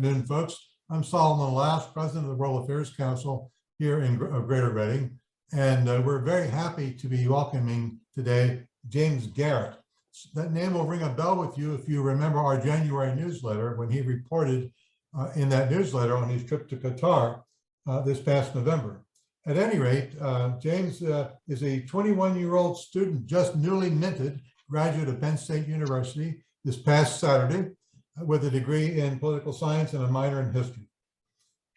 afternoon, folks. I'm Solomon Lass, President of the World Affairs Council here in Greater Reading, and we're very happy to be welcoming today James Garrett. That name will ring a bell with you if you remember our January newsletter when he reported in that newsletter on his trip to Qatar this past November. At any rate, James is a 21-year-old student, just newly minted, graduate of Penn State University this past Saturday, with a degree in political science and a minor in history.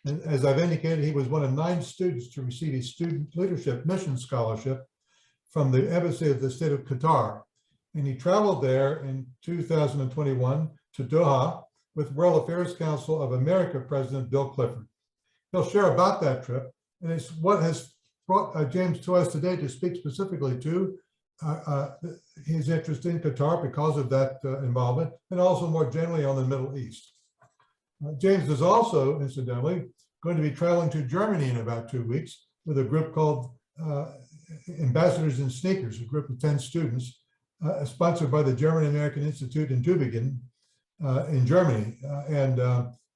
And as I've indicated, he was one of 9 students to receive a student leadership mission scholarship from the Embassy of the State of Qatar. And he traveled there in 2021 to Doha with World Affairs Council of America President Bill Clifford. He'll share about that trip, and it's what has brought James to us today to speak specifically to his interest in Qatar because of that involvement, and also more generally on the Middle East. James is also, incidentally, going to be traveling to Germany in about 2 weeks with a group called Ambassadors in Sneakers, a group of 10 students, sponsored by the German American Institute in Tübingen in Germany. And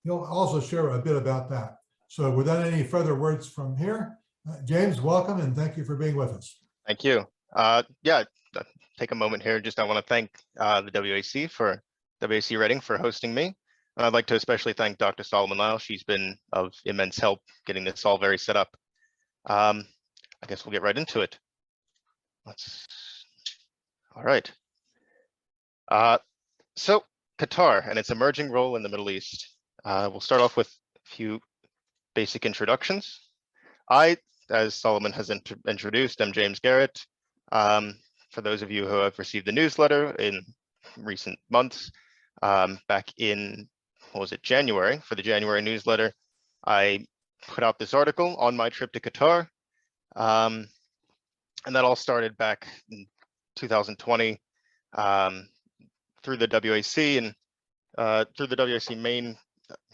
he'll also share a bit about that. So without any further words from here, James, welcome, and thank you for being with us. Thank you. Yeah, take a moment here. I want to thank the WAC Reading for hosting me. And I'd like to especially thank Dr. Solomon Lyle. She's been of immense help getting this all very set up. I guess we'll get right into it. All right. So Qatar and its emerging role in the Middle East. We'll start off with a few basic introductions. As Solomon has introduced, I'm James Garrett. For those of you who have received the newsletter in recent months, back in, what was it, January, for the January newsletter, I put out this article on my trip to Qatar. And that all started back in 2020 through the WAC and through the WAC main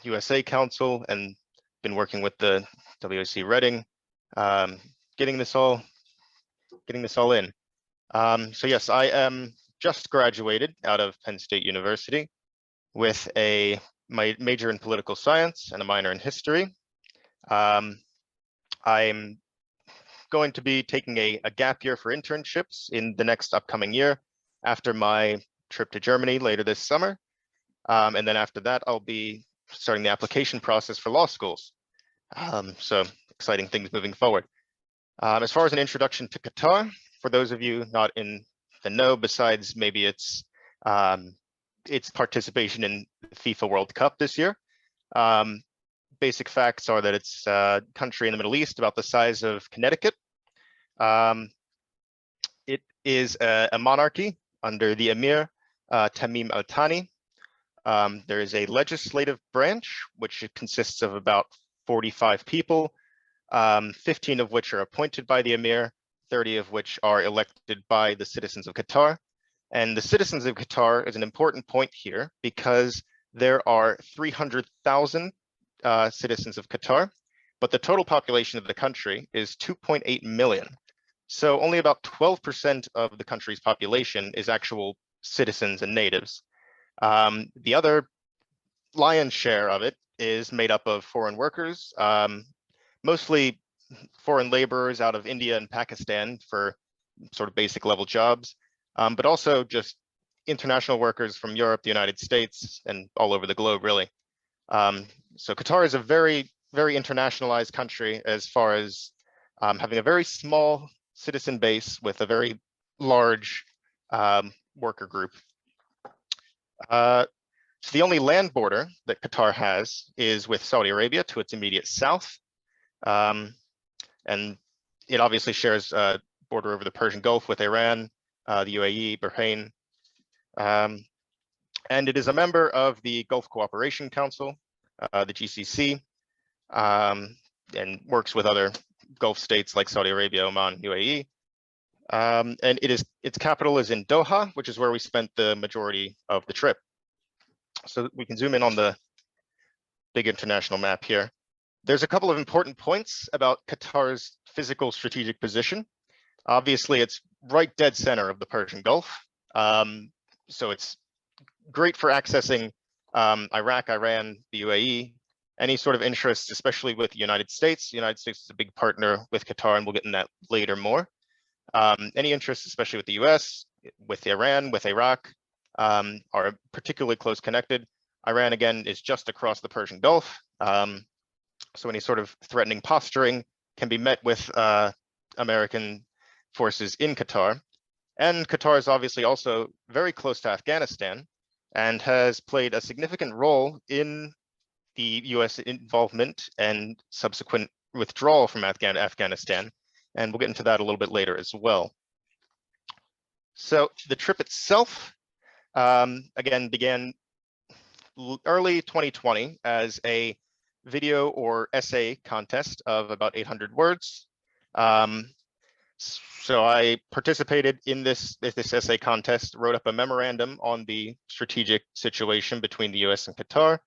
USA Council, and been working with the WAC Reading, getting this all in. So yes, I am just graduated out of Penn State University with my major in political science and a minor in history. I'm going to be taking a gap year for internships in the next upcoming year after my trip to Germany later this summer. And then after that, I'll be starting the application process for law schools. So exciting things moving forward. As far as an introduction to Qatar, for those of you not in the know, besides maybe its participation in FIFA World Cup this year, basic facts are that it's a country in the Middle East about the size of Connecticut. It is a monarchy under the Emir Tamim Al Thani. There is a legislative branch, which consists of about 45 people, 15 of which are appointed by the Emir, 30 of which are elected by the citizens of Qatar. And the citizens of Qatar is an important point here because there are 300,000 citizens of Qatar, but the total population of the country is 2.8 million. So only about 12% of the country's population is actual citizens and natives. The other lion's share of it is made up of foreign workers, mostly foreign laborers out of India and Pakistan for sort of basic level jobs, but also just international workers from Europe, the United States, and all over the globe, really. So Qatar is a very, very internationalized country as far as having a very small citizen base with a very large worker group. So the only land border that Qatar has is with Saudi Arabia to its immediate south. And it obviously shares a border over the Persian Gulf with Iran, the UAE, Bahrain. And it is a member of the Gulf Cooperation Council, the GCC, and works with other Gulf states like Saudi Arabia, Oman, UAE. And its capital is in Doha, which is where we spent the majority of the trip. So we can zoom in on the big international map here. There's a couple of important points about Qatar's physical strategic position. Obviously, it's right dead center of the Persian Gulf. So it's great for accessing Iraq, Iran, the UAE, any sort of interests, especially with the United States. The United States is a big partner with Qatar, and we'll get in that later more. Any interests, especially with the US, with Iran, with Iraq, are particularly close connected. Iran, again, is just across the Persian Gulf. So any sort of threatening posturing can be met with American forces in Qatar. And Qatar is obviously also very close to Afghanistan and has played a significant role in the US involvement and subsequent withdrawal from Afghanistan. And we'll get into that a little bit later as well. So the trip itself, again, began early 2020 as a video or essay contest of about 800 words. So I participated in this essay contest, wrote up a memorandum on the strategic situation between the US and Qatar,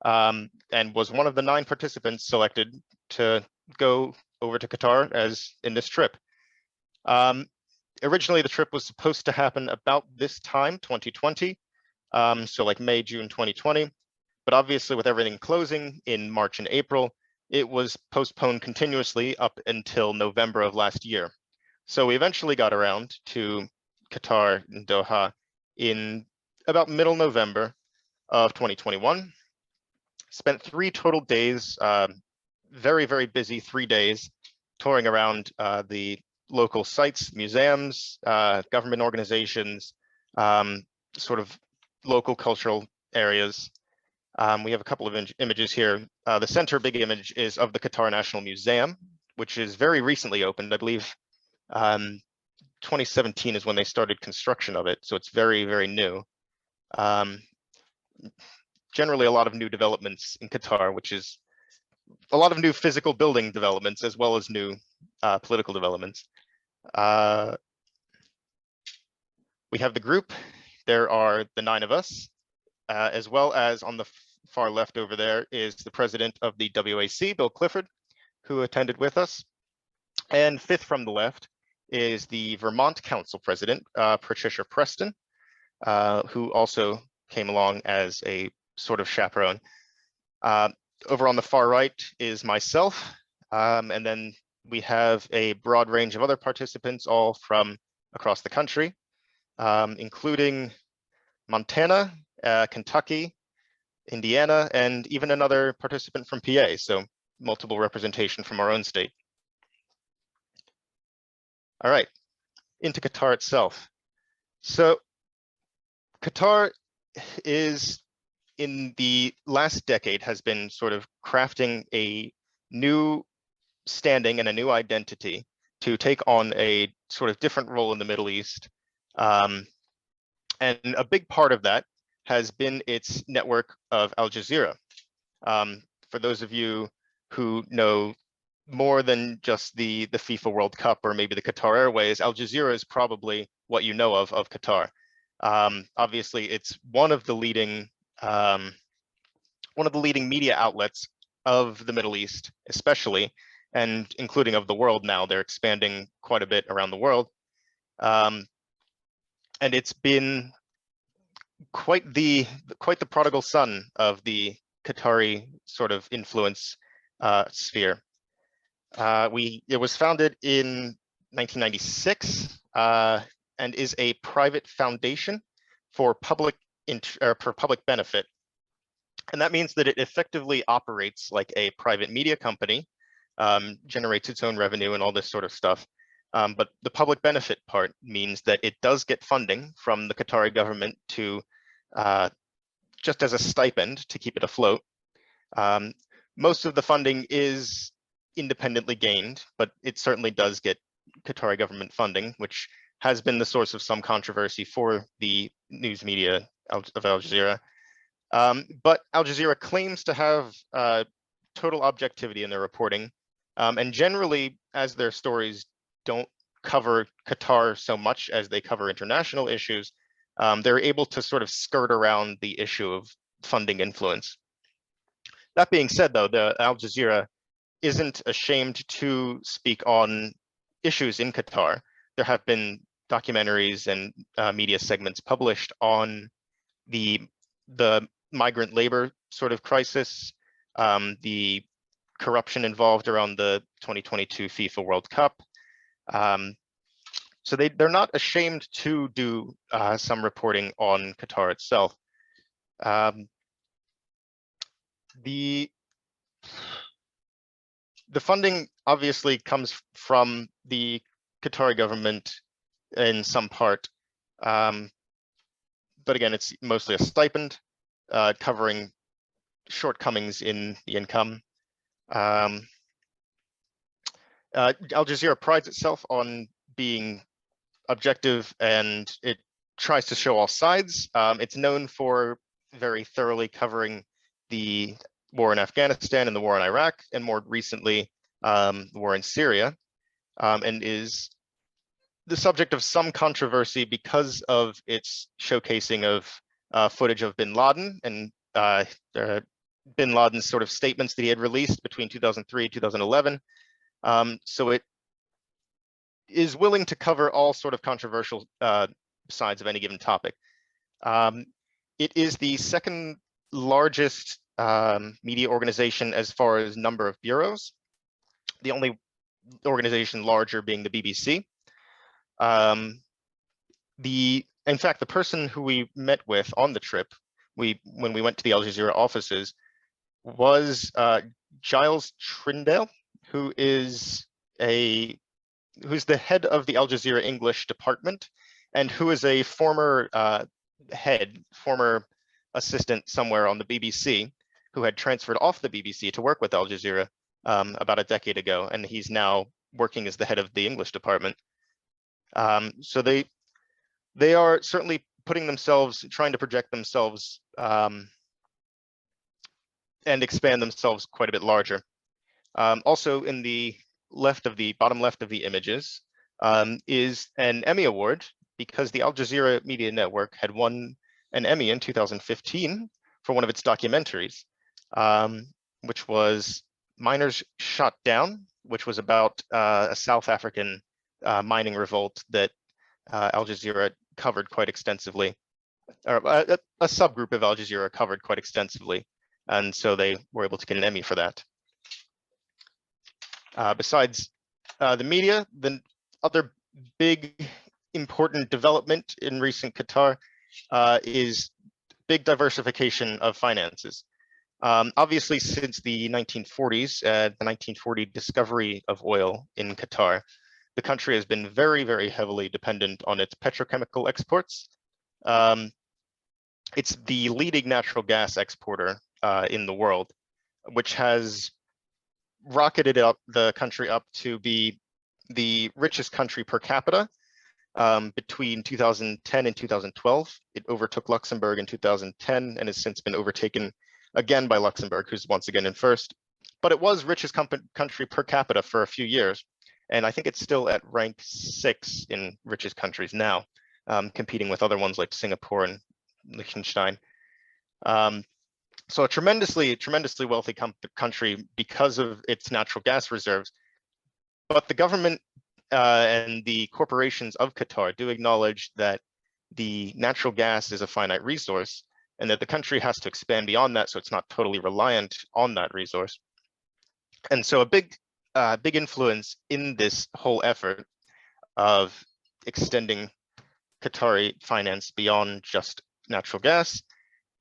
and was one of the 9 participants selected to go over to Qatar as in this trip. Originally, the trip was supposed to happen about this time, 2020, so like May, June 2020. But obviously, with everything closing in March and April, it was postponed continuously up until November of last year. So we eventually got around to Qatar and Doha in about middle November of 2021. Spent 3 total days, very, very busy 3 days, touring around the local sites, museums, government organizations, sort of local cultural areas. We have a couple of images here. The center big image is of the Qatar National Museum, which is very recently opened. I believe 2017 is when they started construction of it, so it's very, very new. Generally, a lot of new developments in Qatar, which is a lot of new physical building developments as well as new political developments. We have the group. There are the 9 of us, as well as on the far left over there is the president of the WAC, Bill Clifford, who attended with us. And 5th from the left is the Vermont Council president, Patricia Preston, who also came along as a sort of chaperone. Over on the far right is myself, and then we have a broad range of other participants, all from across the country, including Montana, Kentucky, Indiana, and even another participant from PA, so multiple representation from our own state. All right, into Qatar itself. So Qatar is, in the last decade, has been sort of crafting a new standing and a new identity to take on a sort of different role in the Middle East. And a big part of that has been its network of Al Jazeera. For those of you who know more than just the FIFA World Cup or maybe the Qatar Airways, Al Jazeera is probably what you know of Qatar. Obviously, it's one of the leading media outlets of the Middle East, especially, and including of the world now. They're expanding quite a bit around the world. And it's been quite the prodigal son of the Qatari sort of influence sphere. It was founded in 1996 and is a private foundation for public benefit. And that means that it effectively operates like a private media company, generates its own revenue and all this sort of stuff. But the public benefit part means that it does get funding from the Qatari government to just as a stipend to keep it afloat. Most of the funding is independently gained, but it certainly does get Qatari government funding, which has been the source of some controversy for the news media of Al Jazeera. But Al Jazeera claims to have total objectivity in their reporting, and generally, as their stories don't cover Qatar so much as they cover international issues, they're able to sort of skirt around the issue of funding influence. That being said, though, the Al Jazeera isn't ashamed to speak on issues in Qatar. There have been documentaries and media segments published on the migrant labor sort of crisis, the corruption involved around the 2022 FIFA World Cup. So they're not ashamed to do some reporting on Qatar itself. The funding obviously comes from the Qatari government in some part, but again, it's mostly a stipend covering shortcomings in the income. Al Jazeera prides itself on being objective, and it tries to show all sides. It's known for very thoroughly covering the war in Afghanistan and the war in Iraq, and more recently, the war in Syria, and is the subject of some controversy because of its showcasing of footage of bin Laden and bin Laden's sort of statements that he had released between 2003 and 2011. So it is willing to cover all sort of controversial sides of any given topic. It is the second largest media organization as far as number of bureaus, the only organization larger being the BBC. In fact, the person who we met with on the trip, when we went to the Al Jazeera offices, was Giles Trindale, who's the head of the Al Jazeera English department, and who is a former former assistant somewhere on the BBC, who had transferred off the BBC to work with Al Jazeera about a decade ago, and he's now working as the head of the English department. So they are certainly putting themselves, trying to project themselves and expand themselves quite a bit larger. Also in the bottom left of the images is an Emmy Award, because the Al Jazeera Media Network had won an Emmy in 2015 for one of its documentaries, which was Miners Shot Down, which was about a South African mining revolt that Al Jazeera covered quite extensively, or a subgroup of Al Jazeera covered quite extensively, and so they were able to get an Emmy for that. Besides the media, the other big important development in recent Qatar is big diversification of finances. Obviously, since the 1940s, the 1940 discovery of oil in Qatar, the country has been very, very heavily dependent on its petrochemical exports. It's the leading natural gas exporter in the world, which has rocketed up the country up to be the richest country per capita between 2010 and 2012. It overtook Luxembourg in 2010 and has since been overtaken again by Luxembourg, who's once again in first. But it was richest country per capita for a few years, and I think it's still at rank 6 in richest countries now, competing with other ones like Singapore and Liechtenstein. So a tremendously wealthy country because of its natural gas reserves. But the government and the corporations of Qatar do acknowledge that the natural gas is a finite resource, and that the country has to expand beyond that so it's not totally reliant on that resource. And so a big influence in this whole effort of extending Qatari finance beyond just natural gas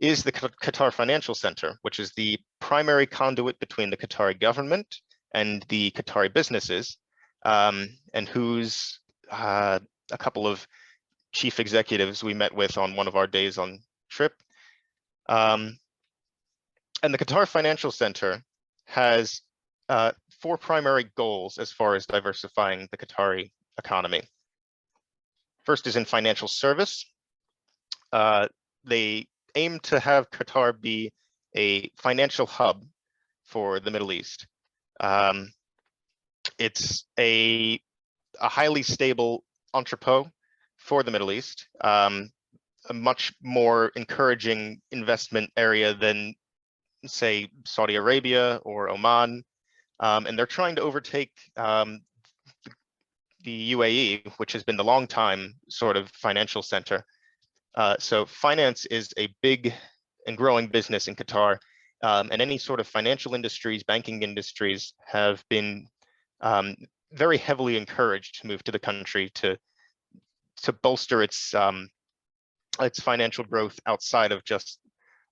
is the Qatar Financial Center, which is the primary conduit between the Qatari government and the Qatari businesses, and whose a couple of chief executives we met with on one of our days on trip. And the Qatar Financial Center has 4 primary goals as far as diversifying the Qatari economy. First is in financial service. They aim to have Qatar be a financial hub for the Middle East. It's a highly stable entrepot for the Middle East, a much more encouraging investment area than, say, Saudi Arabia or Oman. And they're trying to overtake the UAE, which has been the long time sort of financial center. So finance is a big and growing business in Qatar. And any sort of financial industries, banking industries have been very heavily encouraged to move to the country to bolster its financial growth outside of just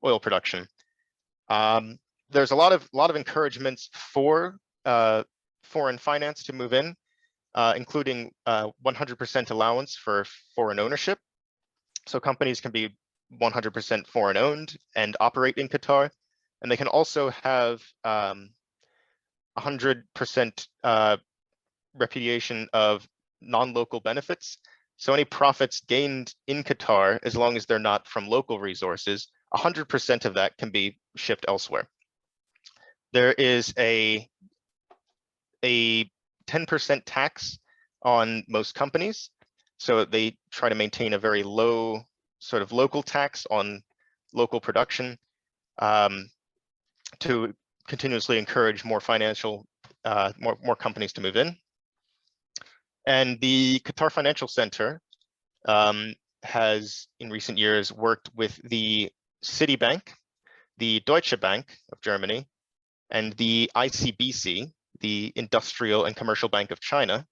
oil production. There's a lot of encouragements for foreign finance to move in, including 100% allowance for foreign ownership. So companies can be 100% foreign owned and operate in Qatar, and they can also have 100% repudiation of non-local benefits. So any profits gained in Qatar, as long as they're not from local resources, 100% of that can be shipped elsewhere. There is a 10% tax on most companies. So they try to maintain a very low sort of local tax on local production to continuously encourage more more companies to move in. And the Qatar Financial Center has in recent years worked with the Citibank, the Deutsche Bank of Germany, and the ICBC, the Industrial and Commercial Bank of China,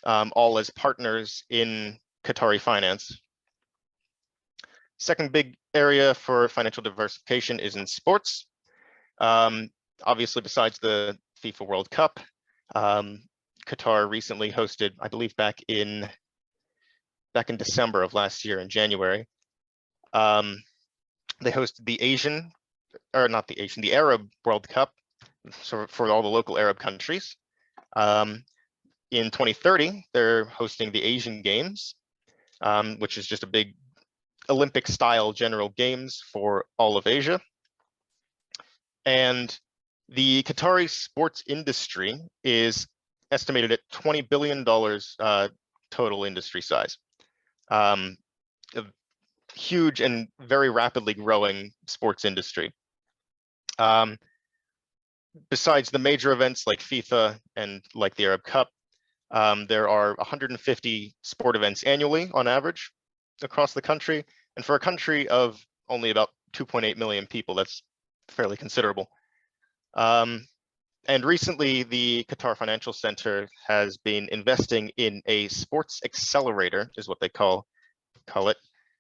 all as partners in Qatari finance. Second big area for financial diversification is in sports. Obviously, besides the FIFA World Cup, Qatar recently hosted, I believe back in December of last year, in January, they hosted the Arab World Cup, so for all the local Arab countries. In 2030, they're hosting the Asian Games, which is just a big Olympic-style general games for all of Asia. And the Qatari sports industry is estimated at $20 billion total industry size. A huge and very rapidly growing sports industry. Besides the major events like FIFA and like the Arab Cup, there are 150 sport events annually on average across the country. And for a country of only about 2.8 million people, that's fairly considerable. And recently, the Qatar Financial Center has been investing in a sports accelerator, is what they call it,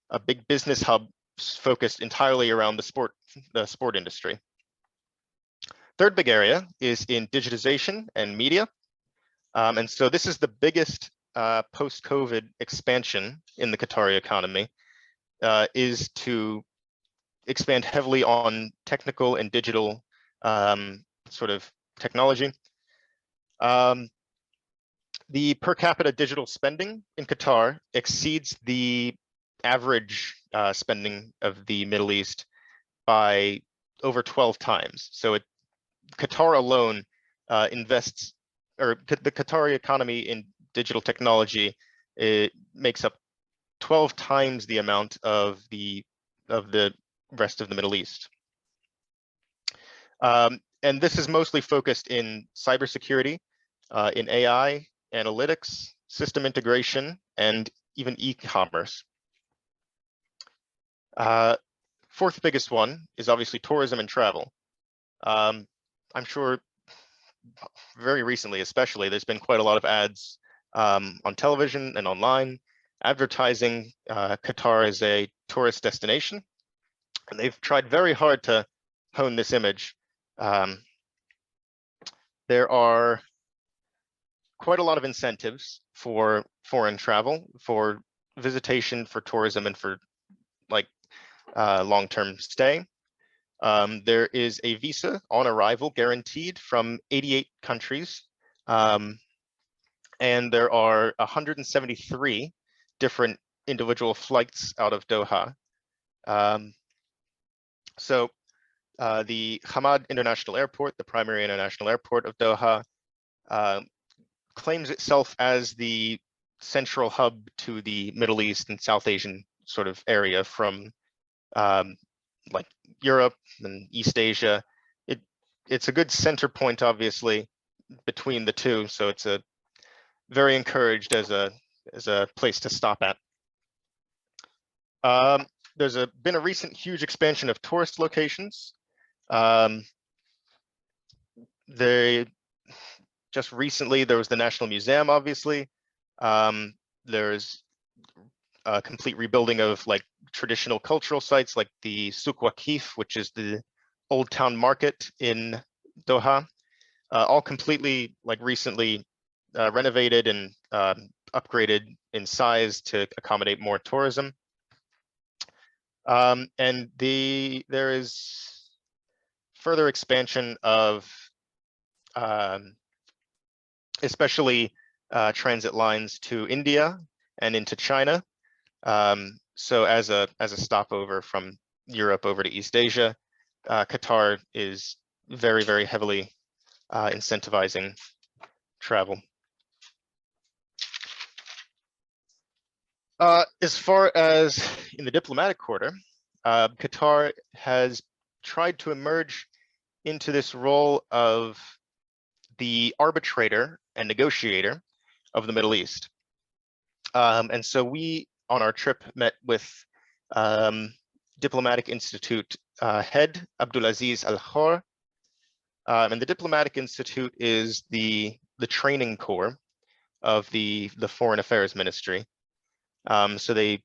a big business hub focused entirely around the sport industry. Third big area is in digitization and media. And so this is the biggest post-COVID expansion in the Qatari economy, is to expand heavily on technical and digital sort of technology. The per capita digital spending in Qatar exceeds the average spending of the Middle East by over 12 times. So Qatar alone invests, or the Qatari economy in digital technology, it makes up 12 times the amount of the rest of the Middle East. And this is mostly focused in cybersecurity, in AI, analytics, system integration, and even e-commerce. Fourth biggest one is obviously tourism and travel. I'm sure very recently, especially, there's been quite a lot of ads on television and online advertising Qatar as a tourist destination. And they've tried very hard to hone this image. There are quite a lot of incentives for foreign travel, for visitation, for tourism, and for like long-term stay. There is a visa on arrival guaranteed from 88 countries. And there are 173 different individual flights out of Doha. So the Hamad International Airport, the primary international airport of Doha, claims itself as the central hub to the Middle East and South Asian sort of area from like Europe and East Asia. It's a good center point, obviously, between the two. So it's a very encouraged as a place to stop at. there's been a recent huge expansion of tourist locations. They just recently there was the National Museum, obviously. There's a complete rebuilding of like traditional cultural sites like the Souk Waqif, which is the old town market in Doha, all completely like recently renovated and upgraded in size to accommodate more tourism. And there is further expansion of especially transit lines to India and into China. So as a stopover from Europe over to East Asia, Qatar is very, very heavily incentivizing travel. As far as in the diplomatic quarter, Qatar has tried to emerge into this role of the arbitrator and negotiator of the Middle East. And so we, on our trip, met with Diplomatic Institute head Abdulaziz Al-Khor. And the Diplomatic Institute is the training corps of the Foreign Affairs Ministry. So they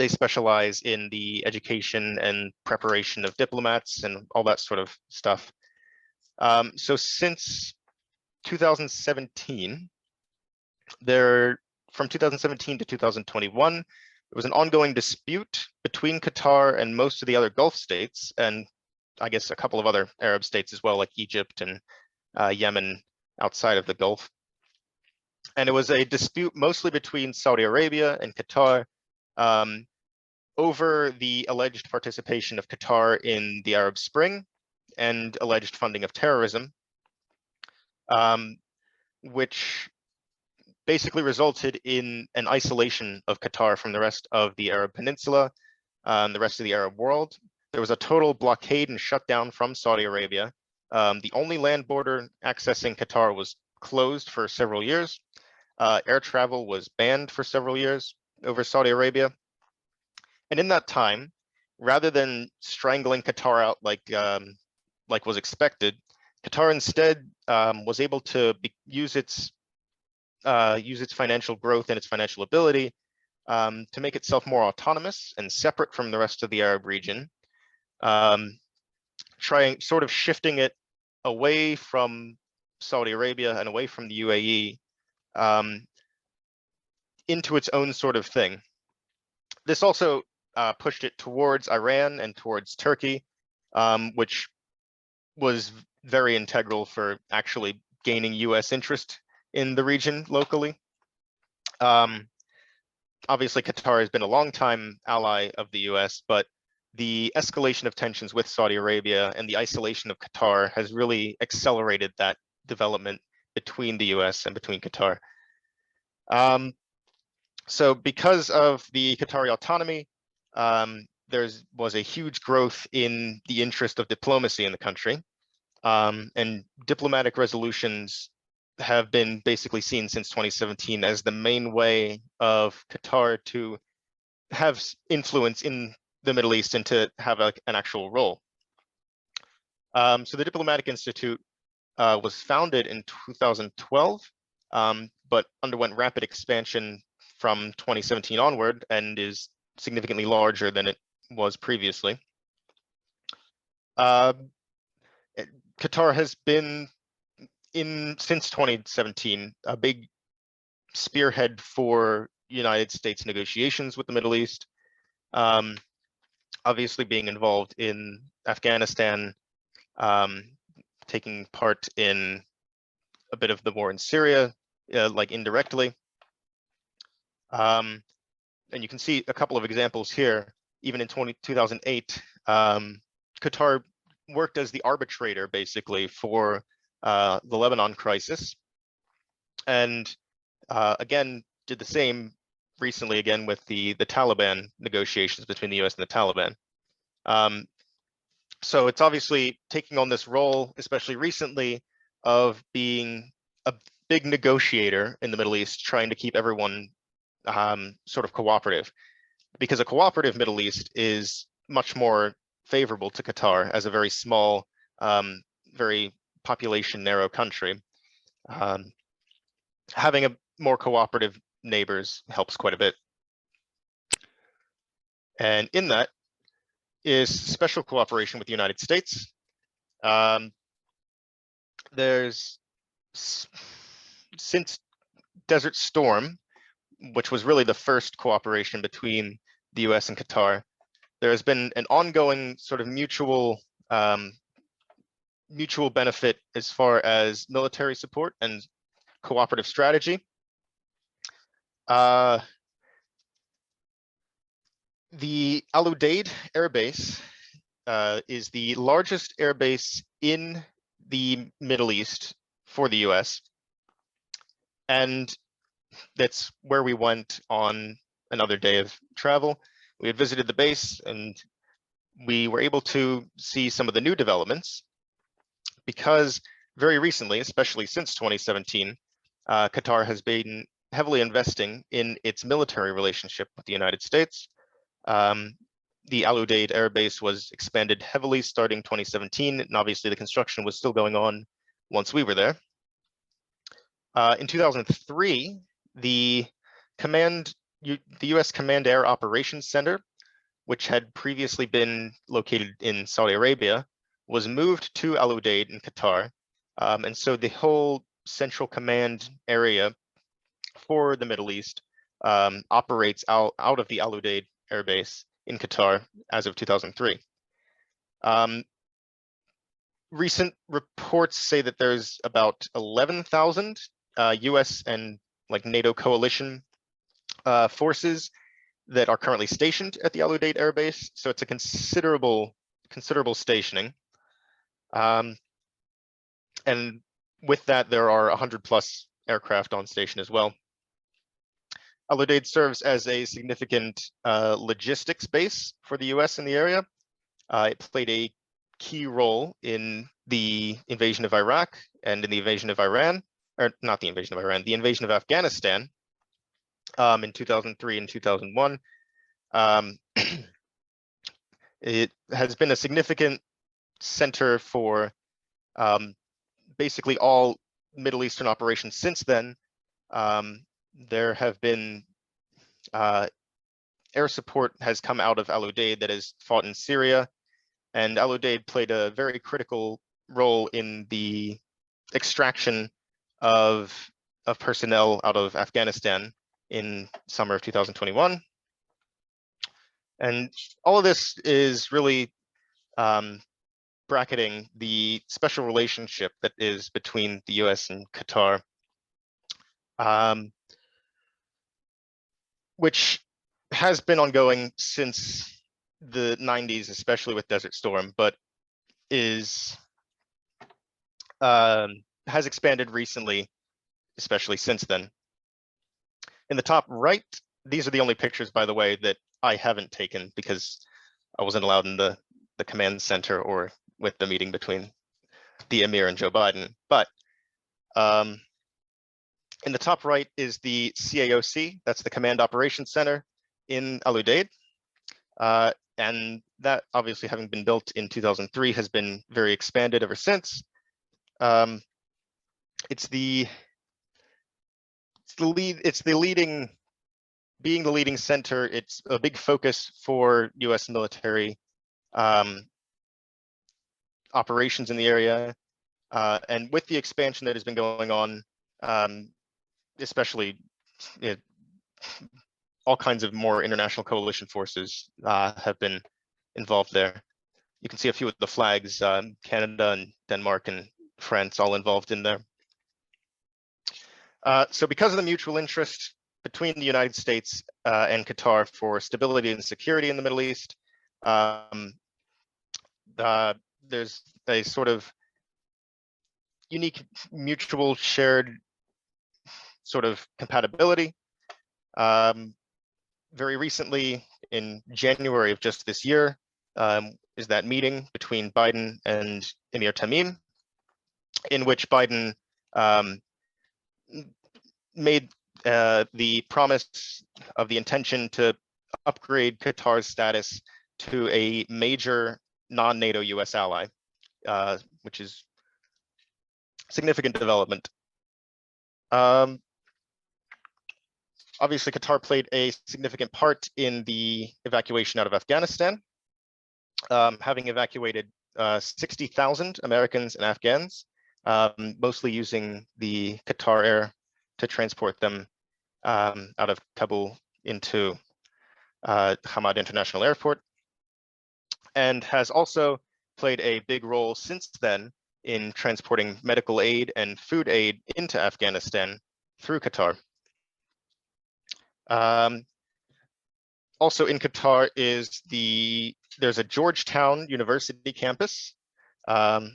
specialize in the education and preparation of diplomats and all that sort of stuff. So since 2017, from 2017 to 2021, there was an ongoing dispute between Qatar and most of the other Gulf states, and I guess a couple of other Arab states as well, like Egypt and Yemen outside of the Gulf. And it was a dispute mostly between Saudi Arabia and Qatar over the alleged participation of Qatar in the Arab Spring and alleged funding of terrorism, which basically resulted in an isolation of Qatar from the rest of the Arab Peninsula, the rest of the Arab world. There was a total blockade and shutdown from Saudi Arabia. The only land border accessing Qatar was closed for several years. Air travel was banned for several years over Saudi Arabia. And in that time, rather than strangling Qatar out like was expected, Qatar instead was able to use its financial growth and its financial ability to make itself more autonomous and separate from the rest of the Arab region, sort of shifting it away from Saudi Arabia and away from the UAE into its own sort of thing. This also pushed it towards Iran and towards Turkey, which was very integral for actually gaining US interest in the region locally. Obviously, Qatar has been a long-time ally of the US, but the escalation of tensions with Saudi Arabia and the isolation of Qatar has really accelerated that development between the US and between Qatar. So because of the Qatari autonomy, there was a huge growth in the interest of diplomacy in the country. And diplomatic resolutions have been basically seen since 2017 as the main way of Qatar to have influence in the Middle East and to have an actual role. So the Diplomatic Institute was founded in 2012, but underwent rapid expansion from 2017 onward and is significantly larger than it was previously. Qatar has been since 2017 a big spearhead for United States negotiations with the Middle East, obviously being involved in Afghanistan, taking part in a bit of the war in Syria, like indirectly. And you can see a couple of examples here. Even in 2008, Qatar worked as the arbitrator basically for the Lebanon crisis, and again did the same recently again with the Taliban negotiations between the US and the Taliban. So it's obviously taking on this role, especially recently, of being a big negotiator in the Middle East, trying to keep everyone sort of cooperative. because a cooperative Middle East is much more favorable to Qatar as a very small, very population narrow country. Having a more cooperative neighbors helps quite a bit. And in that is special cooperation with the United States. There's, since Desert Storm, which was really the first cooperation between the US and Qatar, there has been an ongoing sort of mutual benefit as far as military support and cooperative strategy. The Al Udeid Air Base is the largest air base in the Middle East for the US. And that's where we went on another day of travel. We had visited the base and we were able to see some of the new developments, because very recently, especially since 2017, Qatar has been heavily investing in its military relationship with the United States. The Al Udeid Air Base was expanded heavily starting 2017, and obviously the construction was still going on once we were there. In 2003, the US Command Air Operations Center, which had previously been located in Saudi Arabia, was moved to Al Udeid in Qatar. And so the whole central command area for the Middle East operates out of the Al Udeid Air Base in Qatar as of 2003. Recent reports say that there's about 11,000 US and like NATO coalition forces that are currently stationed at the Al Udeid Air Base. So it's a considerable stationing. And with that, there are 100+ aircraft on station as well. Al Udeid serves as a significant logistics base for the US in the area. It played a key role in the invasion of Iraq and in the invasion of Iran, or not the invasion of Iran, the invasion of Afghanistan in 2003 and 2001. It has been a significant center for basically all Middle Eastern operations since then. There have been air support has come out of Al Udeid that has fought in Syria, and Al Udeid played a very critical role in the extraction of personnel out of Afghanistan in summer of 2021. And all of this is really bracketing the special relationship that is between the US and Qatar, which has been ongoing since the 90s, especially with Desert Storm, but has expanded recently, especially since then. In the top right, these are the only pictures, by the way, that I haven't taken because I wasn't allowed in the command center or with the meeting between the Emir and Joe Biden. But in the top right is the CAOC, that's the Command Operations Center in Al Udeid. And that, obviously having been built in 2003, has been very expanded ever since. It's the leading center. It's a big focus for US military operations in the area. And with the expansion that has been going on, especially all kinds of more international coalition forces have been involved there. You can see a few of the flags, Canada and Denmark and France all involved in there. So because of the mutual interest between the United States and Qatar for stability and security in the Middle East, there's a sort of unique mutual shared sort of compatibility. Very recently, in January of just this year, is that meeting between Biden and Emir Tamim, in which Biden made the promise of the intention to upgrade Qatar's status to a major non-NATO US ally, which is significant development. Obviously, Qatar played a significant part in the evacuation out of Afghanistan, having evacuated 60,000 Americans and Afghans, mostly using the Qatar Air to transport them out of Kabul into Hamad International Airport, and has also played a big role since then in transporting medical aid and food aid into Afghanistan through Qatar. Also in Qatar is there's a Georgetown University campus that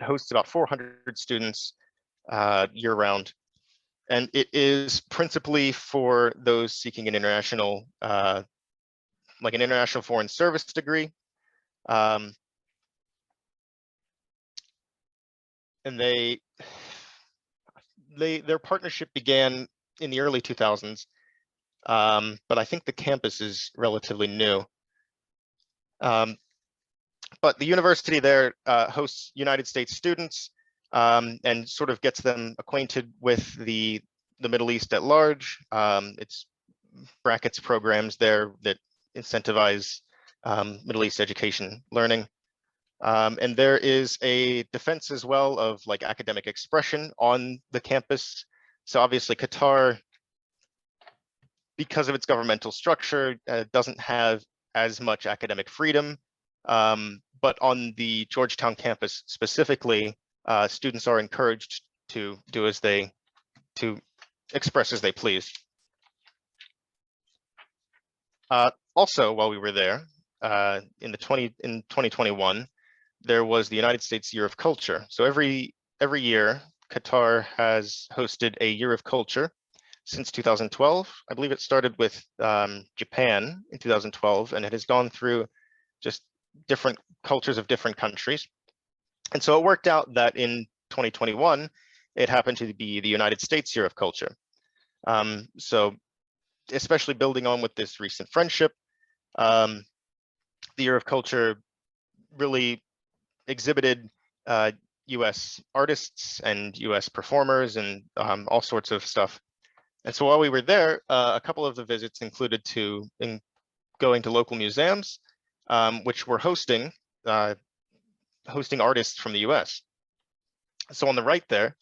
hosts about 400 students year round. And it is principally for those seeking an international, like an international foreign service degree. And their partnership began in the early 2000s, but I think the campus is relatively new. But the university there hosts United States students and sort of gets them acquainted with the Middle East at large. It's brackets programs there that incentivize Middle East education learning. And there is a defense as well of like academic expression on the campus. So obviously Qatar, because of its governmental structure, doesn't have as much academic freedom. But on the Georgetown campus specifically, students are encouraged to express as they please. Also, while we were there, in 2021, there was the United States Year of Culture. So every year, Qatar has hosted a Year of Culture since 2012. I believe it started with Japan in 2012, and it has gone through just different cultures of different countries. And so it worked out that in 2021, it happened to be the United States Year of Culture. So especially building on with this recent friendship, the Year of Culture really exhibited US artists and US performers and all sorts of stuff. And so while we were there, a couple of the visits included going to local museums, which were hosting artists from the US. So on the right there,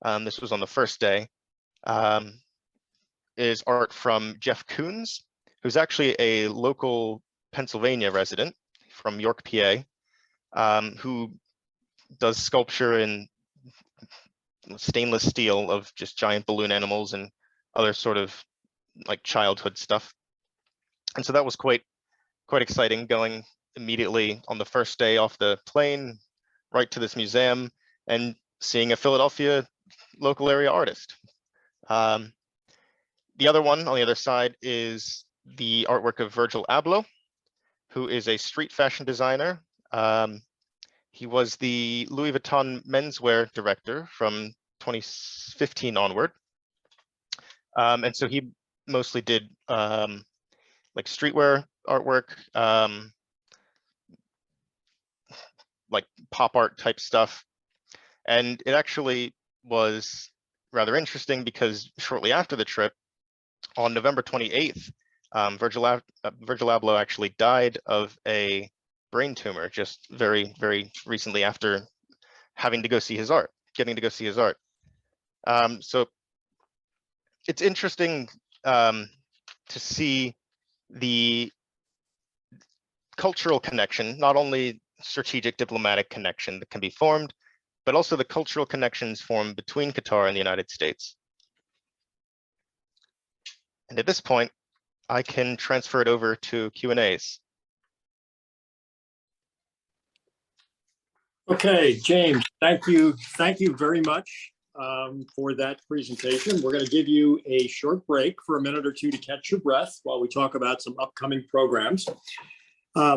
this was on the first day, is art from Jeff Koons, who's actually a local Pennsylvania resident from York, PA, who does sculpture in stainless steel of just giant balloon animals and other sort of like childhood stuff. And so that was quite exciting, going immediately on the first day off the plane right to this museum and seeing a Philadelphia local area artist. The other one on the other side is the artwork of Virgil Abloh, who is a street fashion designer. He was the Louis Vuitton menswear director from 2015 onward. And so he mostly did like streetwear artwork, like pop art type stuff. And it actually was rather interesting because shortly after the trip, on November 28th, Virgil Abloh actually died of a brain tumor just very, very recently after getting to go see his art. So it's interesting to see the cultural connection, not only strategic diplomatic connection that can be formed, but also the cultural connections formed between Qatar and the United States. And at this point, I can transfer it over to Q&As. Okay, James, thank you very much for that presentation. We're going to give you a short break for a minute or two to catch your breath while we talk about some upcoming programs.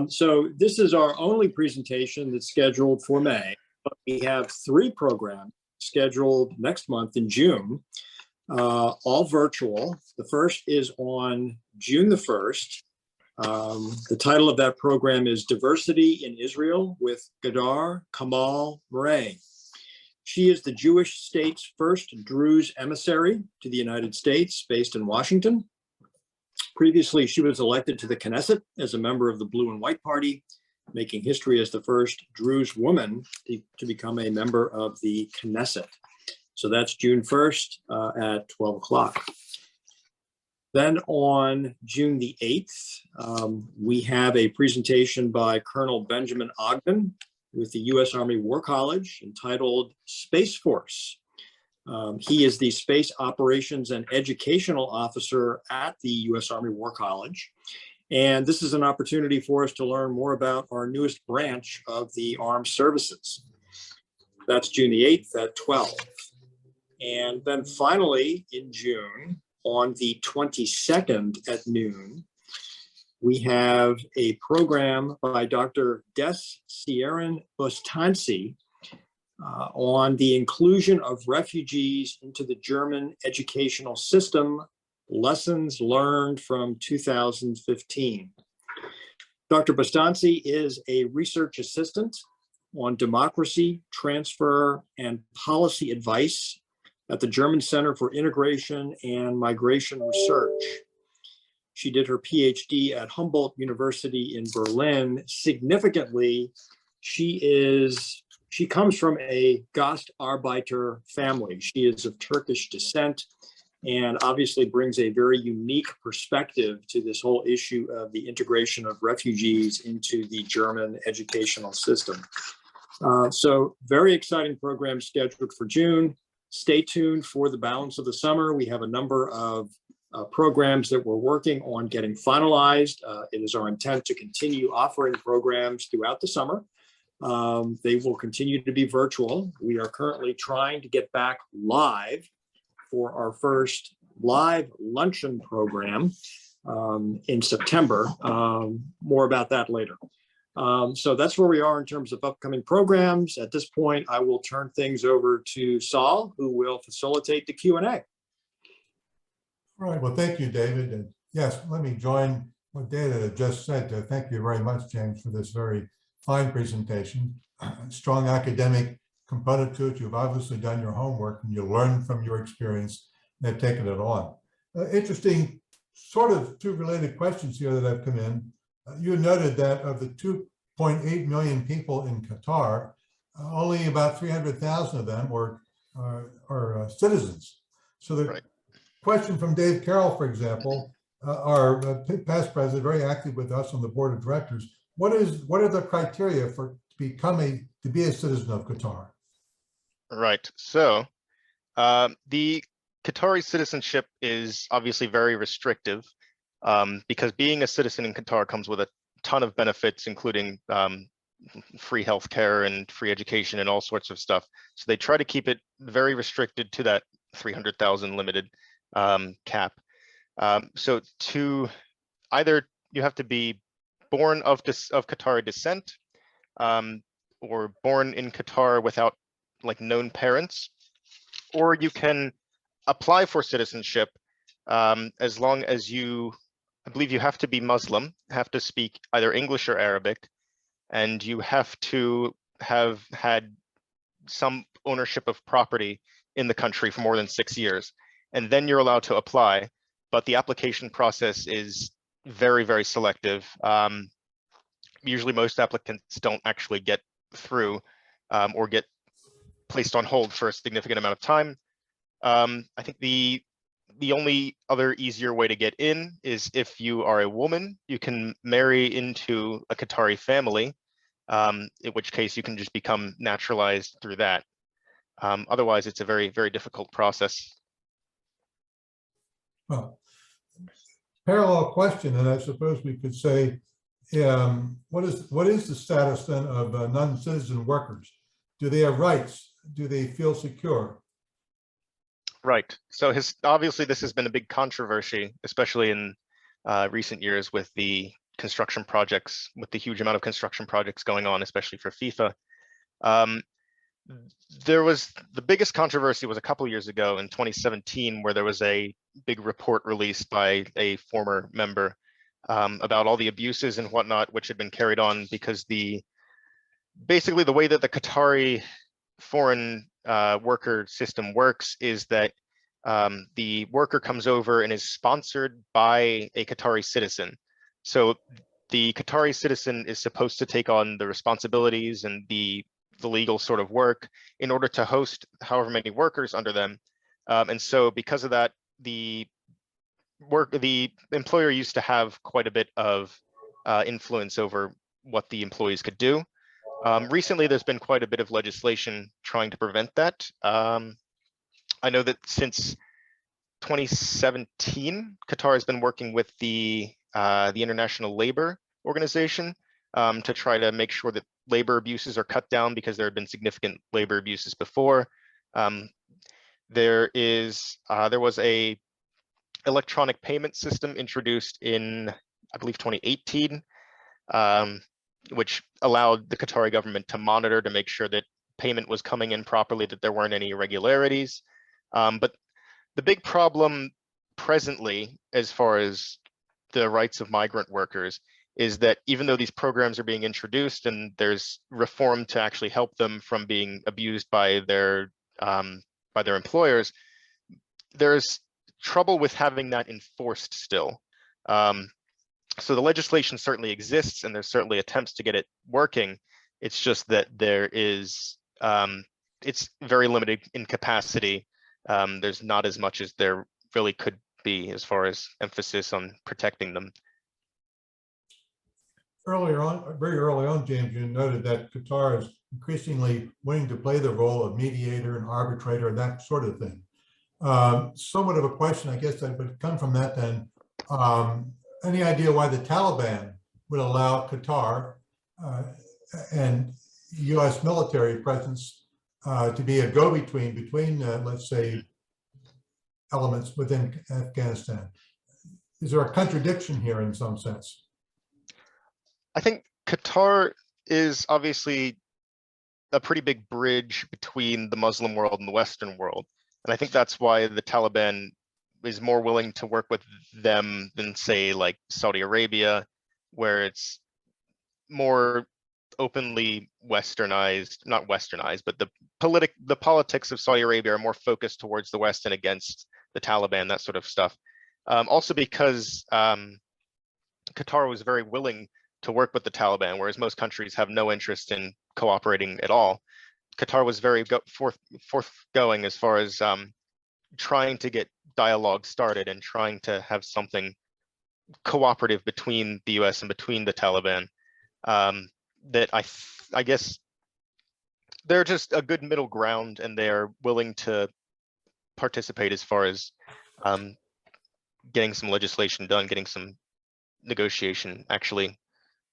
So this is our only presentation that's scheduled for May, but we have 3 programs scheduled next month in June. all virtual. The first is on June the 1st. The title of that program is Diversity in Israel with Gadar Kamal Murray. She is the Jewish state's first Druze emissary to the United States, based in Washington. Previously, she was elected to the Knesset as a member of the Blue and White Party, making history as the first Druze woman to become a member of the Knesset. So that's June 1st at 12 o'clock. Then on June the 8th, we have a presentation by Colonel Benjamin Ogden with the U.S. Army War College entitled Space Force. He is the Space Operations and Educational Officer at the U.S. Army War College. And this is an opportunity for us to learn more about our newest branch of the armed services. That's June the 8th at 12. And then finally in June, on the 22nd at noon, we have a program by Dr. Des Sierran Bostanci on the inclusion of refugees into the German educational system, lessons learned from 2015. Dr. Bostanci is a research assistant on democracy, transfer, and policy advice at the German Center for Integration and Migration Research. She did her PhD at Humboldt University in Berlin. Significantly, she comes from a Gastarbeiter family. She is of Turkish descent and obviously brings a very unique perspective to this whole issue of the integration of refugees into the German educational system. So very exciting program scheduled for June. Stay tuned for the balance of the summer. We have a number of programs that we're working on getting finalized. It is our intent to continue offering programs throughout the summer. They will continue to be virtual. We are currently trying to get back live for our first live luncheon program in September. More about that later. So that's where we are in terms of upcoming programs. At this point, I will turn things over to Saul, who will facilitate the Q&A. All right, well, thank you, David. And yes, let me join what David had just said. Thank you very much, James, for this very fine presentation. Strong academic component to it. You've obviously done your homework and you learned from your experience and have taken it on. Interesting, sort of two related questions here that have come in. You noted that of the 2.8 million people in Qatar, only about 300,000 of them are citizens. So the question from Dave Carroll, for example, our past president, very active with us on the board of directors. What are the criteria for to be a citizen of Qatar? Right. So the Qatari citizenship is obviously very restrictive. Because being a citizen in Qatar comes with a ton of benefits, including free healthcare and free education and all sorts of stuff. So they try to keep it very restricted to that 300,000 limited cap. So to either you have to be born of Qatari descent or born in Qatar without like known parents, or you can apply for citizenship as long as I believe you have to be Muslim, have to speak either English or Arabic, and you have to have had some ownership of property in the country for more than 6 years. And then you're allowed to apply, but the application process is very, very selective. Usually most applicants don't actually get through or get placed on hold for a significant amount of time. I think the only other easier way to get in is if you are a woman, you can marry into a Qatari family, in which case you can just become naturalized through that. Otherwise, it's a very, very difficult process. Well, parallel question, and I suppose we could say, what is the status then of non-citizen workers? Do they have rights? Do they feel secure? Right. So obviously this has been a big controversy, especially in recent years with the construction projects, with the huge amount of construction projects going on, especially for FIFA. There was the biggest controversy was a couple years ago in 2017, where there was a big report released by a former member about all the abuses and whatnot, which had been carried on because basically the way that the Qatari foreign worker system works is that the worker comes over and is sponsored by a Qatari citizen. So the Qatari citizen is supposed to take on the responsibilities and the legal sort of work in order to host however many workers under them. And so because of that, the employer used to have quite a bit of influence over what the employees could do. Recently, there's been quite a bit of legislation trying to prevent that. I know that since 2017, Qatar has been working with the International Labor Organization to try to make sure that labor abuses are cut down, because there have been significant labor abuses before. There was a electronic payment system introduced in, I believe, 2018, which allowed the Qatari government to monitor to make sure that payment was coming in properly, that there weren't any irregularities. But the big problem presently, as far as the rights of migrant workers, is that even though these programs are being introduced and there's reform to actually help them from being abused by their employers, there's trouble with having that enforced still. So the legislation certainly exists, and there's certainly attempts to get it working. It's just that it's very limited in capacity. There's not as much as there really could be as far as emphasis on protecting them. Earlier on, very early on, James, you noted that Qatar is increasingly wanting to play the role of mediator and arbitrator and that sort of thing. Somewhat of a question, I guess, that would come from that then. Any idea why the Taliban would allow Qatar and U.S. military presence to be a go-between between, let's say, elements within Afghanistan? Is there a contradiction here in some sense? I think Qatar is obviously a pretty big bridge between the Muslim world and the Western world. And I think that's why the Taliban is more willing to work with them than, say, like Saudi Arabia, where it's more openly westernized, not westernized, but the politics of Saudi Arabia are more focused towards the West and against the Taliban, that sort of stuff. Also because Qatar was very willing to work with the Taliban, whereas most countries have no interest in cooperating at all. Qatar was very forthgoing as far as trying to get dialogue started and trying to have something cooperative between the US and between the Taliban. That I guess they're just a good middle ground, and they're willing to participate as far as getting some legislation done, getting some negotiation actually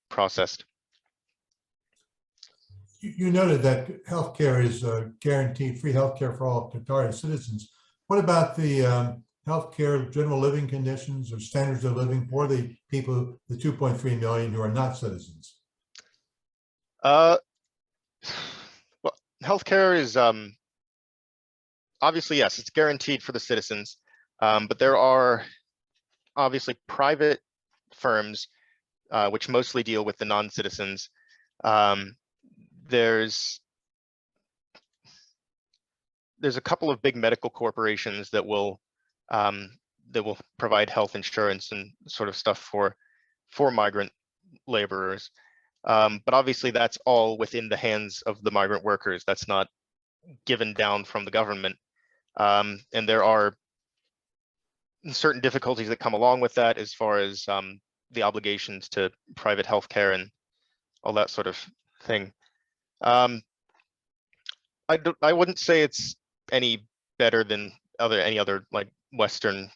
processed. You noted that healthcare is guaranteed free healthcare for all Qatari citizens. What about the healthcare, general living conditions or standards of living for the people, the 2.3 million who are not citizens? Well, healthcare is obviously, yes, it's guaranteed for the citizens, but there are obviously private firms which mostly deal with the non-citizens. There's a couple of big medical corporations that will provide health insurance and sort of stuff for migrant laborers. But obviously that's all within the hands of the migrant workers. That's not given down from the government. And there are certain difficulties that come along with that as far as the obligations to private healthcare and all that sort of thing. I wouldn't say it's any better than any other like Western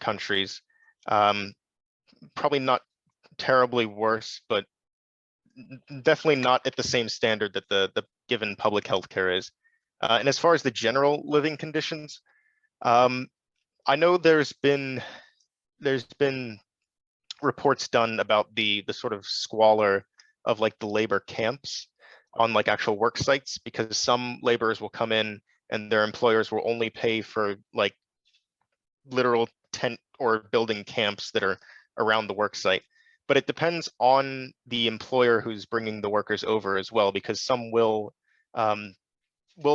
countries. Probably not terribly worse, but definitely not at the same standard that the given public healthcare is. And as far as the general living conditions, I know there's been reports done about the sort of squalor of like the labor camps. on like actual work sites, because some laborers will come in and their employers will only pay for like literal tent or building camps that are around the work site. But it depends on the employer who's bringing the workers over as well, because some will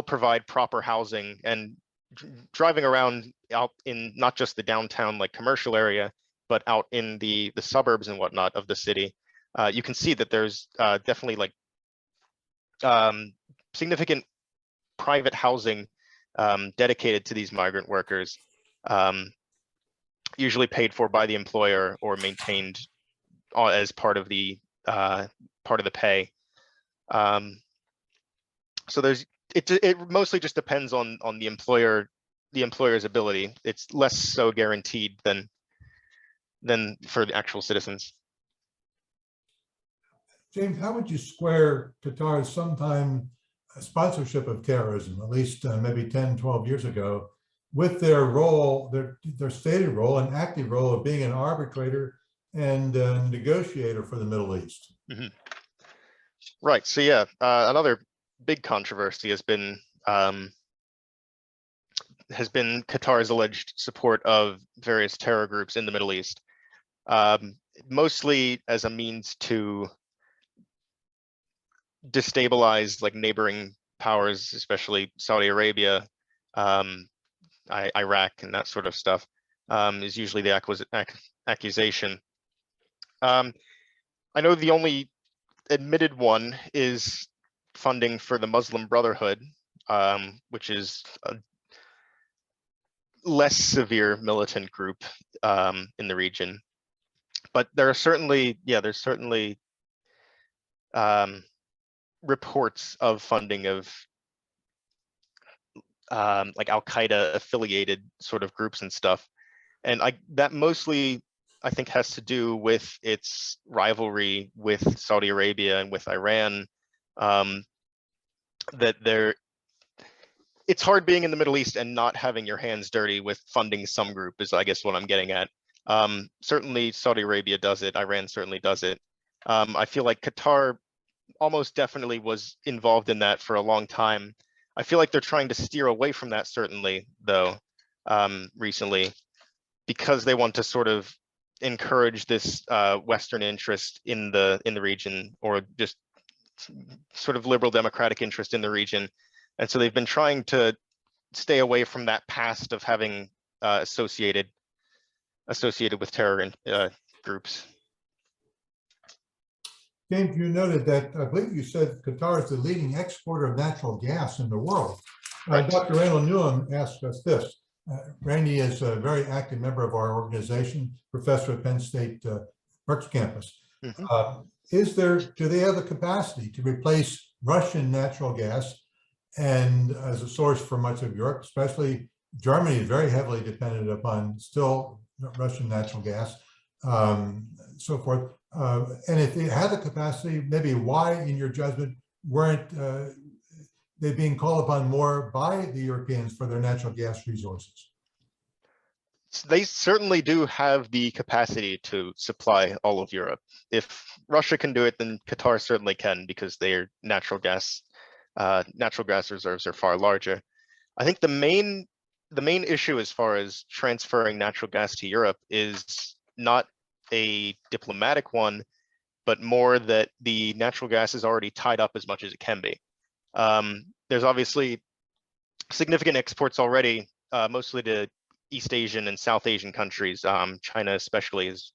provide proper housing. And driving around out in not just the downtown like commercial area, but out in the suburbs and whatnot of the city, you can see that there's definitely like significant private housing dedicated to these migrant workers, usually paid for by the employer or maintained as part of the pay. So it mostly just depends on the employer's ability. It's less so guaranteed than for the actual citizens. James, how would you square Qatar's sometime sponsorship of terrorism, at least maybe 10, 12 years ago, with their role, their stated role and active role of being an arbitrator and negotiator for the Middle East? Mm-hmm. Right. So yeah, another big controversy has been Qatar's alleged support of various terror groups in the Middle East, mostly as a means to destabilize like neighboring powers, especially Saudi Arabia, Iraq, and that sort of stuff, is usually the accusation. I know the only admitted one is funding for the Muslim Brotherhood, which is a less severe militant group in the region. But there are certainly, there's certainly reports of funding of like Al-Qaeda affiliated sort of groups and stuff. And that mostly, I think, has to do with its rivalry with Saudi Arabia and with Iran. It's hard being in the Middle East and not having your hands dirty with funding some group is, I guess, what I'm getting at. Certainly Saudi Arabia does it. Iran certainly does it. I feel like Qatar almost definitely was involved in that for a long time. I feel like they're trying to steer away from that, certainly, though, recently, because they want to sort of encourage this Western interest in the region, or just sort of liberal democratic interest in the region. And so they've been trying to stay away from that past of having associated with terror groups. James, you noted that, I believe you said Qatar is the leading exporter of natural gas in the world. Right. Dr. Randall Newham asked us this. Randy is a very active member of our organization, professor at Penn State Berks campus. Mm-hmm. Do they have the capacity to replace Russian natural gas and as a source for much of Europe, especially Germany is very heavily dependent upon still Russian natural gas, so forth. And if they had the capacity, maybe why, in your judgment, weren't they being called upon more by the Europeans for their natural gas resources? They certainly do have the capacity to supply all of Europe. If Russia can do it, then Qatar certainly can, because their natural gas reserves are far larger. I think the main issue as far as transferring natural gas to Europe is not a diplomatic one, but more that the natural gas is already tied up as much as it can be. There's obviously significant exports already, mostly to East Asian and South Asian countries. China especially is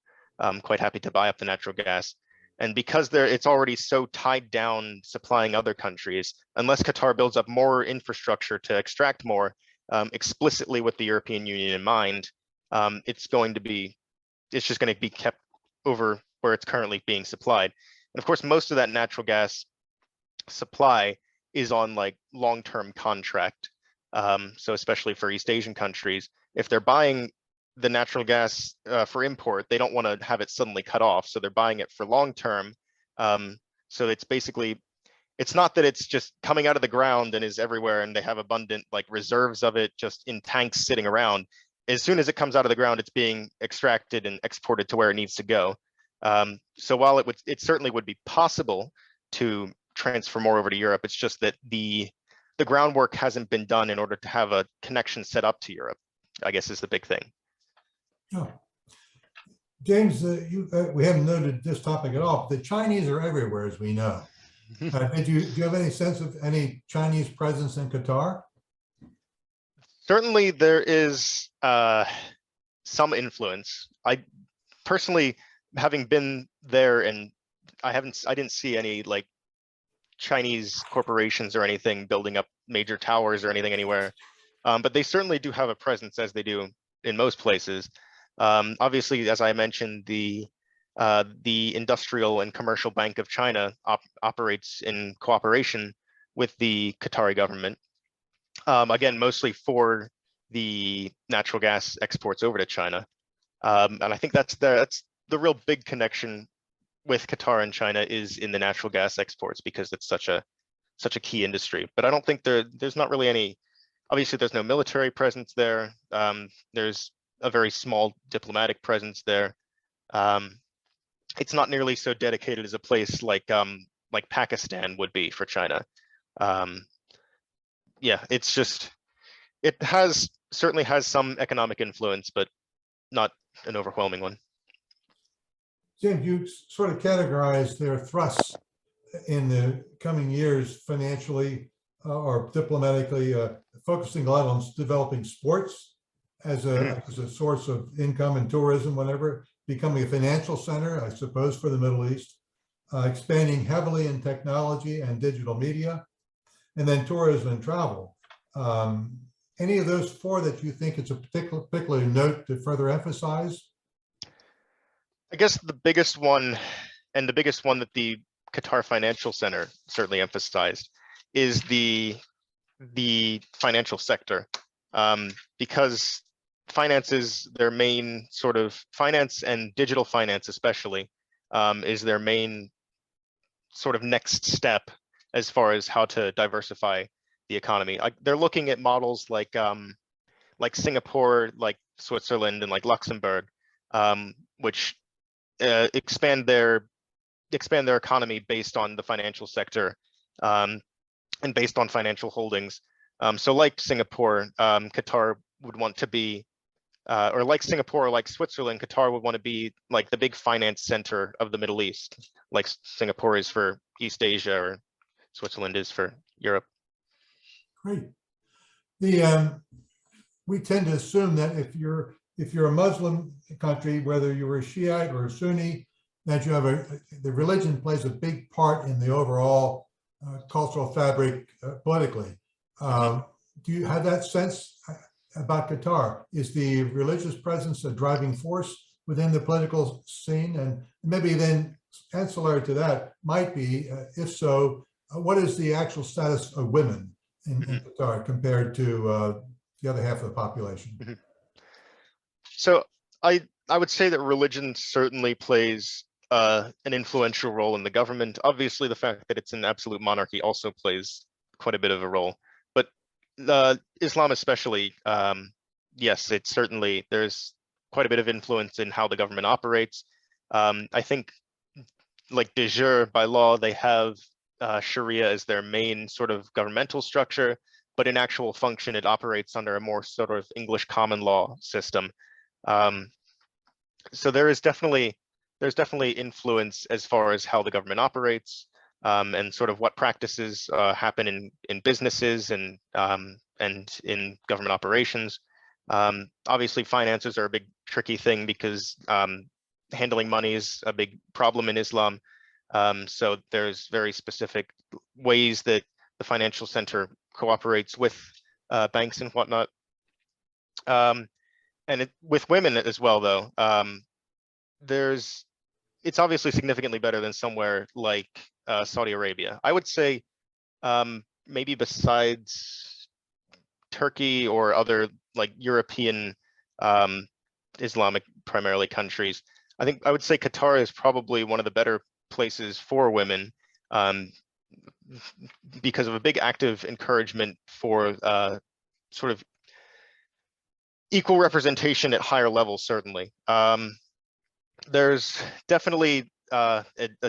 quite happy to buy up the natural gas. And because it's already so tied down supplying other countries, unless Qatar builds up more infrastructure to extract more, explicitly with the European Union in mind, it's just going to be kept over where it's currently being supplied. And of course, most of that natural gas supply is on like long-term contract. So especially for East Asian countries, if they're buying the natural gas for import, they don't want to have it suddenly cut off. So they're buying it for long-term. So it's not that it's just coming out of the ground and is everywhere and they have abundant like reserves of it just in tanks sitting around. As soon as it comes out of the ground, it's being extracted and exported to where it needs to go. So while it certainly would be possible to transfer more over to Europe. It's just that the groundwork hasn't been done in order to have a connection set up to Europe, I guess, is the big thing. Yeah. James, we haven't noted this topic at all, but the Chinese are everywhere, as we know. Do you have any sense of any Chinese presence in Qatar? Certainly there is some influence. I personally, having been there, and I didn't see any like Chinese corporations or anything building up major towers or anything anywhere. But they certainly do have a presence, as they do in most places. Obviously, as I mentioned, the Industrial and Commercial Bank of China operates in cooperation with the Qatari government. Again, mostly for the natural gas exports over to China. And I think that's the real big connection with Qatar and China is in the natural gas exports, because it's such a key industry. But I don't think there's not really any, obviously there's no military presence there. There's a very small diplomatic presence there. It's not nearly so dedicated as a place like Pakistan would be for China. Yeah, it's just, it certainly has some economic influence, but not an overwhelming one. James, you sort of categorize their thrusts in the coming years financially or diplomatically, focusing a lot on developing sports as a source of income and tourism, whatever, becoming a financial center, I suppose, for the Middle East, expanding heavily in technology and digital media, and then tourism and travel. Any of those four that you think it's a particular note to further emphasize? I guess the biggest one, and the biggest one that the Qatar Financial Center certainly emphasized, is the financial sector, because finance is their main sort of, finance and digital finance especially, is their main sort of next step as far as how to diversify the economy. They're looking at models like Singapore, like Switzerland, and like Luxembourg, which expand their economy based on the financial sector, and based on financial holdings. So like Singapore, Qatar would want to be, or like Singapore, or like Switzerland, Qatar would want to be like the big finance center of the Middle East, like Singapore is for East Asia, or Switzerland is for Europe. Great. We tend to assume that if you're a Muslim country, whether you're a Shiite or a Sunni, that you have the religion plays a big part in the overall cultural fabric politically. Do you have that sense about Qatar? Is the religious presence a driving force within the political scene? And maybe then ancillary to that might be, if so, what is the actual status of women in Qatar compared to the other half of the population? So I would say that religion certainly plays an influential role in the government. Obviously, the fact that it's an absolute monarchy also plays quite a bit of a role. But Islam especially, yes, it's certainly, there's quite a bit of influence in how the government operates. I think, like de jure, by law, they have Sharia as their main sort of governmental structure, but in actual function, it operates under a more sort of English common law system. So there's definitely influence as far as how the government operates, and sort of what practices happen in businesses and in government operations. Obviously, finances are a big tricky thing because handling money is a big problem in Islam. So there's very specific ways that the financial center cooperates with banks and whatnot. And with women as well, though, it's obviously significantly better than somewhere like Saudi Arabia. I would say maybe besides Turkey or other like European Islamic primarily countries, I would say Qatar is probably one of the better places for women, because of a big active encouragement for sort of equal representation at higher levels, certainly. There's definitely a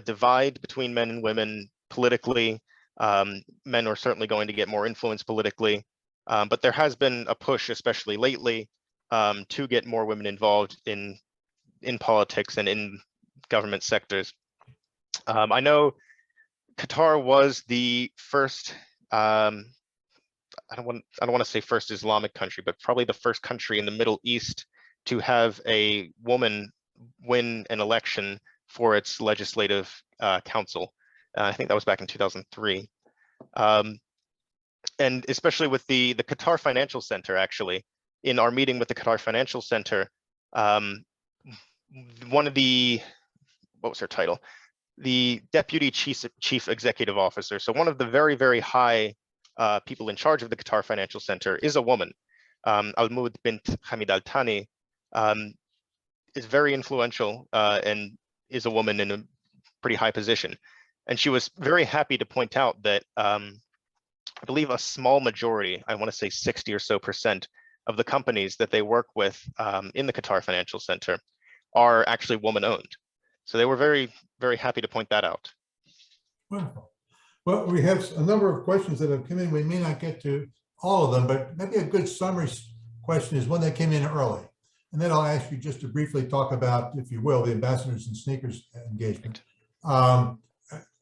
divide between men and women politically. Men are certainly going to get more influence politically, but there has been a push, especially lately, to get more women involved in politics and in government sectors. I know Qatar was the first, I don't want to say first Islamic country, but probably the first country in the Middle East to have a woman win an election for its legislative council. I think that was back in 2003. And especially with the Qatar Financial Center, actually, in our meeting with the Qatar Financial Center, one of the, what was her title? The Deputy Chief Executive Officer. So one of the very, very high people in charge of the Qatar Financial Center is a woman. Al-Moud bint Hamid Al-Thani is very influential and is a woman in a pretty high position. And she was very happy to point out that I believe a small majority, I want to say 60 or so % of the companies that they work with in the Qatar Financial Center are actually woman-owned. So they were very, very happy to point that out. Wonderful. Well, we have a number of questions that have come in. We may not get to all of them, but maybe a good summary question is one that came in early. And then I'll ask you just to briefly talk about, if you will, the ambassadors and sneakers engagement.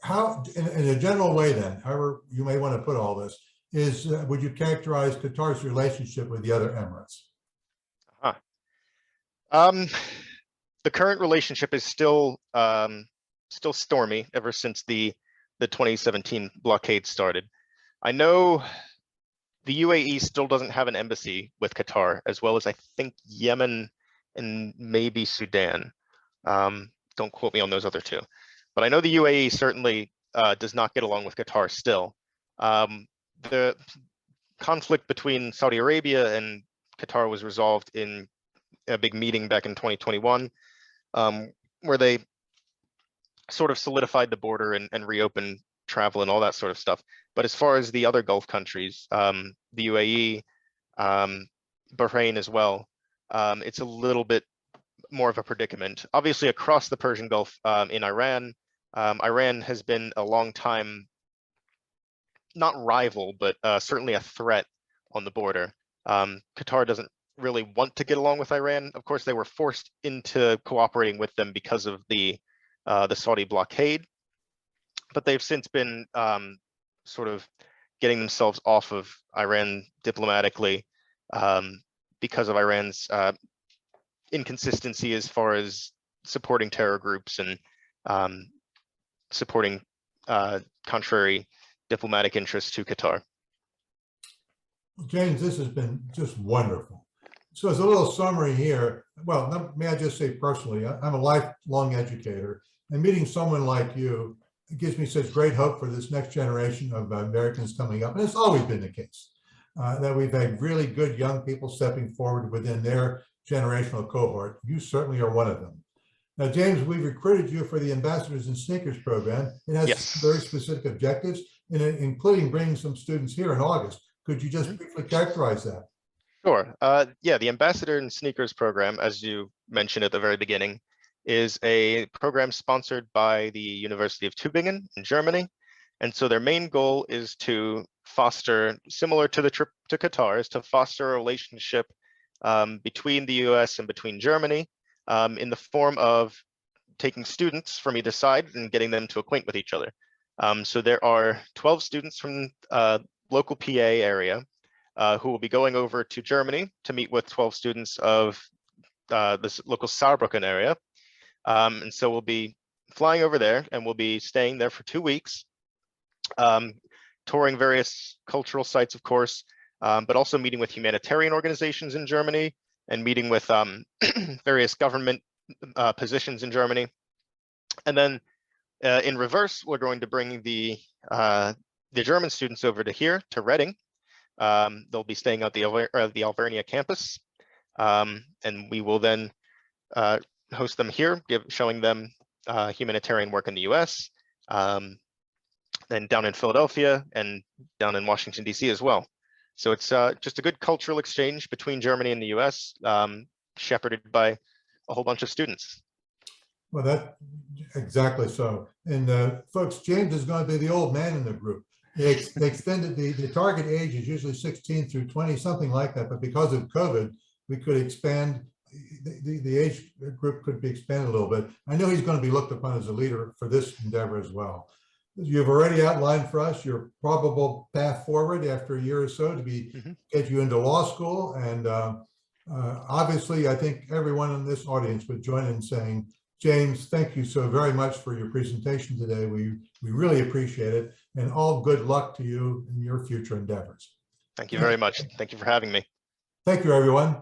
How, in a general way then, however you may want to put all this, is would you characterize Qatar's relationship with the other Emirates? The current relationship is still stormy ever since the 2017 blockade started. I know the UAE still doesn't have an embassy with Qatar, as well as I think Yemen and maybe Sudan. Don't quote me on those other two. But I know the UAE certainly does not get along with Qatar still. The conflict between Saudi Arabia and Qatar was resolved in a big meeting back in 2021, where they sort of solidified the border and reopened travel and all that sort of stuff. But as far as the other Gulf countries, the UAE, Bahrain as well, it's a little bit more of a predicament. Obviously, across the Persian Gulf in Iran, Iran has been a long time, not rival, but certainly a threat on the border. Qatar doesn't really want to get along with Iran. Of course, they were forced into cooperating with them because of the Saudi blockade, but they've since been sort of getting themselves off of Iran diplomatically because of Iran's inconsistency as far as supporting terror groups and supporting contrary diplomatic interests to Qatar. James, this has been just wonderful. So as a little summary here, well, may I just say personally, I'm a lifelong educator, and meeting someone like you, it gives me such great hope for this next generation of Americans coming up. And it's always been the case that we've had really good young people stepping forward within their generational cohort. You certainly are one of them. Now, James, we've recruited you for the Ambassadors and Sneakers program. It has very specific objectives, including bringing some students here in August. Could you just briefly characterize that? Sure. Yeah, the Ambassador and Sneakers program, as you mentioned at the very beginning, is a program sponsored by the University of Tübingen in Germany. And so their main goal is to foster, similar to the trip to Qatar, is to foster a relationship between the US and between Germany in the form of taking students from either side and getting them to acquaint with each other. So there are 12 students from local PA area who will be going over to Germany to meet with 12 students of this local Saarbrücken area. And so we'll be flying over there and we'll be staying there for 2 weeks, touring various cultural sites, of course, but also meeting with humanitarian organizations in Germany and meeting with various government positions in Germany. And then in reverse, we're going to bring the German students over to here, to Reading. They'll be staying at the Alvernia campus, and we will then host them here, showing them humanitarian work in the US, then down in Philadelphia and down in Washington, DC as well. So it's just a good cultural exchange between Germany and the US, shepherded by a whole bunch of students. Well, that exactly so. And folks, James is going to be the old man in the group. They extended the target age is usually 16 through 20, something like that. But because of COVID, we could expand the age group could be expanded a little bit. I know he's going to be looked upon as a leader for this endeavor as well. You've already outlined for us your probable path forward after a year or so to get you into law school. And obviously, I think everyone in this audience would join in saying, James, thank you so very much for your presentation today. We really appreciate it, and all good luck to you in your future endeavors. Thank you very much. Thank you for having me. Thank you, everyone.